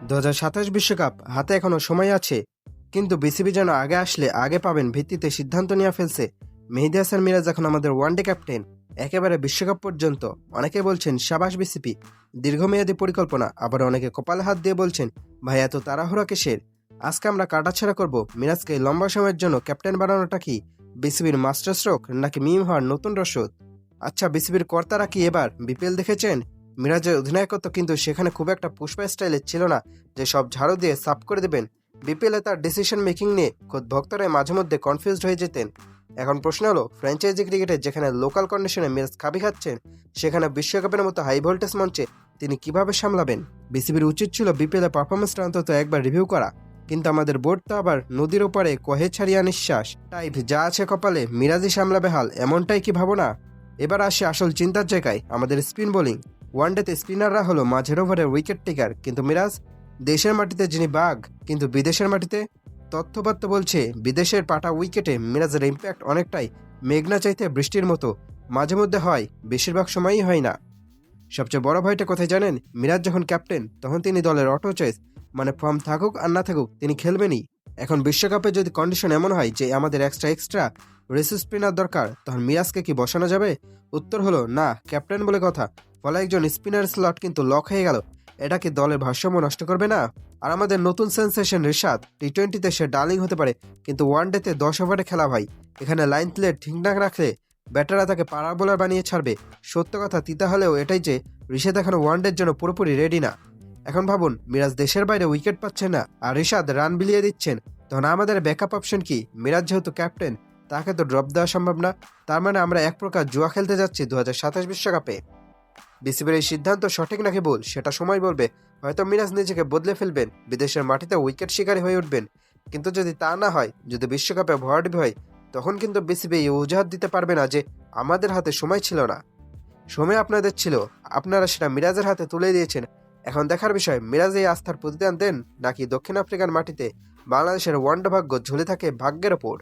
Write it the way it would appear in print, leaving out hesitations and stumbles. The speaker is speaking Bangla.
2027 বিশ্বকাপ হাতে এখনো সময় আছে, কিন্তু বিসিবি যেন আগে আসলে আগে পাবেন ভিত্তিতে সিদ্ধান্ত নিয়ে ফেলছে। মেহেদী হাসান মিরাজ এখন আমাদের ওয়ানডে ক্যাপ্টেন, একেবারে বিশ্বকাপ পর্যন্ত। অনেকে বলছেন সাবাস বিসিবি, দীর্ঘমেয়াদী পরিকল্পনা। আবার অনেকে কপালে হাত দিয়ে বলছেন ভাই এত তাড়াহুড়া কিসের। আজকে আমরা কাটাছেড়া করব মিরাজকে লম্বা সময়ের জন্য ক্যাপ্টেন বানানোটা কি বিসিবির মাস্টার স্ট্রোক নাকি মিম হওয়ার নতুন রসদ। আচ্ছা, বিসিবির কর্তারা কি এবার বিপিএল দেখেছেন? মিরাজের অধিনায়কত্ব কিন্তু সেখানে খুব একটা পুষ্পা স্টাইলের ছিল না যে সব ঝাড়ু দিয়ে সাফ করে দেবেন। বিপিএলে তার ডিসিশন মেকিং নিয়ে খোদ ভক্তরাই মাঝে মধ্যে কনফিউজড হয়ে যেতেন। এখন প্রশ্ন হলো, ফ্র্যাঞ্চাইজি ক্রিকেটে যেখানে লোকাল কন্ডিশনে মিরাজ খাবি খাচ্ছেন, সেখানে বিশ্বকাপের মতো হাই ভোল্টেজ মঞ্চে তিনি কিভাবে সামলাবেন? বিসিবির উচিত ছিল বিপিএল পারফরমেন্সটা অন্তত একবার রিভিউ করা, কিন্তু আমাদের বোর্ড তো আবার নদীর ওপারে কহে ছাড়িয়া নিঃশ্বাস টাইপ, যা আছে কপালে মিরাজই সামলাবে হাল, এমনটাই কি ভাবনা? এবার আসে আসল চিন্তার জায়গায়, আমাদের স্পিন বোলিং। ওয়ানডেতে স্পিনাররা হলো মাঝের ওভারের উইকেট টেকার, কিন্তু মিরাজ দেশের মাটিতে যিনি বাঘ, কিন্তু বিদেশের মাটিতে তথ্যপাত্র বলছে বিদেশের পাটা উইকেটে মিরাজের ইম্প্যাক্ট অনেকটাই মেঘনা চাইতে বৃষ্টির মতো, মাঝে মধ্যে হয়, বেশিরভাগ সময়ই হয় না। সবচেয়ে বড় ভয়টা কোথায় জানেন? মিরাজ যখন ক্যাপ্টেন তখন তিনি দলের অটো চয়েস, মানে ফর্ম থাকুক আর না থাকুক তিনি খেলবেনই। এখন বিশ্বকাপে যদি কন্ডিশন এমন হয় যে আমাদের এক্সট্রা রেসিস স্পিনার দরকার, তখন মিরাজকে কি বসানো যাবে? উত্তর হলো না, ক্যাপ্টেন বলে কথা। ফলে একজন স্পিনার স্লট কিন্তু লক হয়ে গেল। এটা কি দলের ভারসাম্য নষ্ট করবে না? আর আমাদের নতুন সেন্সেশন রিশাদ, টি-20তে সে ডার্লিং হতে পারে, কিন্তু ওয়ানডেতে 10 ওভারে খেলা ভাই। এখানে লাইন প্লে ঠিক না রাখলে ব্যাটাররা তাকে পাড়া বোলার বানিয়ে ছাড়বে। সত্য কথা তিতা হলেও এটাই যে রিশাদ এখনো ওয়ানডের জন্য পুরোপুরি রেডি না। এখন ভাবুন, মিরাজ দেশের বাইরে উইকেট পাচ্ছেন না আর রিশাদ রান বিলিয়ে দিচ্ছেন, তখন আমাদের ব্যাকআপ অপশন কি? মিরাজ যেহেতু ক্যাপ্টেন, তাকে তো ড্রপ দেওয়া সম্ভব না। তার মানে আমরা এক প্রকার জুয়া খেলতে যাচ্ছি 2027 বিশ্বকাপে। বিসিবির এই সিদ্ধান্ত সঠিক নাকি ভুল সেটা সময় বলবে। হয়তো মিরাজ নিজেকে বদলে ফেলবেন, বিদেশের মাটিতে উইকেট শিকারী হয়ে উঠবেন, কিন্তু যদি তা না হয়, যদি বিশ্বকাপে ভরাডুবি হয়, তখন কিন্তু বিসিবি এই অজুহাত দিতে পারবে না যে আমাদের হাতে সময় ছিল না। সময় আপনাদের ছিল, আপনারা সেটা মিরাজের হাতে তুলে দিয়েছেন। এখন দেখার বিষয় মিরাজ এই আস্থার প্রতিদান দেন নাকি দক্ষিণ আফ্রিকার মাটিতে বাংলাদেশের ওয়ানডে ভাগ্য ঝুলে থাকে ভাগ্যের ওপর।